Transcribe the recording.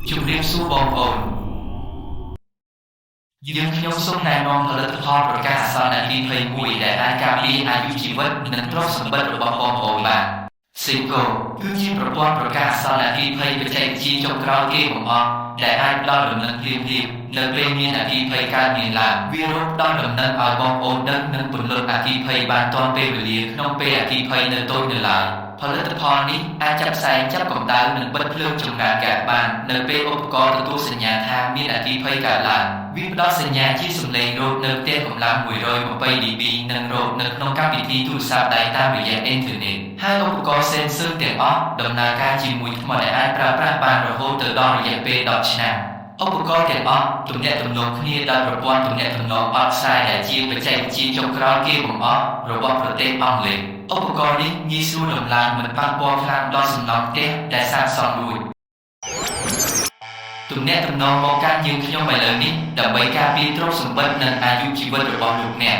ជំរាបសួរបងប្អូនយើងខ្ញុំសូមណែនាំផលិតផលប្រកាសអាសន្ននាទី21ដែលអាចការពារអាយុជីវិតនិងទ្រព្យសម្បត្តិរបស់បងប្អូនបានSeiko គឺជាប្រព័ន្ធប្រកាសអាសន្ននាទីបច្ចេកវិទ្យាចុងក្រោយគេបង្អស់ដែលអាចផ្ដល់ដំណឹងភ្លាមៗនៅពេលមានអគ្គិភ័យកើតមានឡើងវារកផ្ដល់ដំណឹងឲ្យបងប្អូនដឹងនិងពន្លត់អគ្គិភ័យបានទាន់ពេលវេលាក្នុងពេលអគ្គិភ័យនៅតូចនៅឡើយផលិតផលនេះអាចចាប់ផ្សាយចាប់កម្ដៅនិងបិទភ្លើងចម្ងាយកាត់បាននៅពេលឧបករណ៍ទទួលសញ្ញាថាមានអគ្គិភ័យកើតឡើងវាផ្ដល់សញ្ញាជាសំឡេងរោទនៅផ្ទះកម្លាំង120 dB និងរោទនៅក្នុងកម្មវិធីទូរស័ព្ទដៃតាមរយៈអ៊ីនធឺណិតហើយឧបករណ៍ sensor ទាំងអស់ដំណើរការជាមួយថ្មដែលអាចប្រើប្រាស់បានរហូតដល់រយៈពេល10ឆ្នាំឧបករណ៍ទាំងអស់ទំនាក់ទំនងគ្នាដោយប្រព័ន្ធទំនាក់ទំនងអត់ខ្សែដែលជាបច្ចេកវិទ្យាចុងក្រោយគេបង្អស់របស់ប្រទេសអង់គ្លេសឧបករណ៍នេះងាយស្រួលដំឡើងមិនប៉ះពាល់ខ្លាំងដល់សំណង់ផ្ទះដែលសាកសង់រួចទំនាក់ទំនងមកកាន់យើងខ្ញុំឥឡូវនេះដើម្បីការពារទ្រព្យសម្បត្តិនិងអាយុជីវិតរបស់លោកអ្នក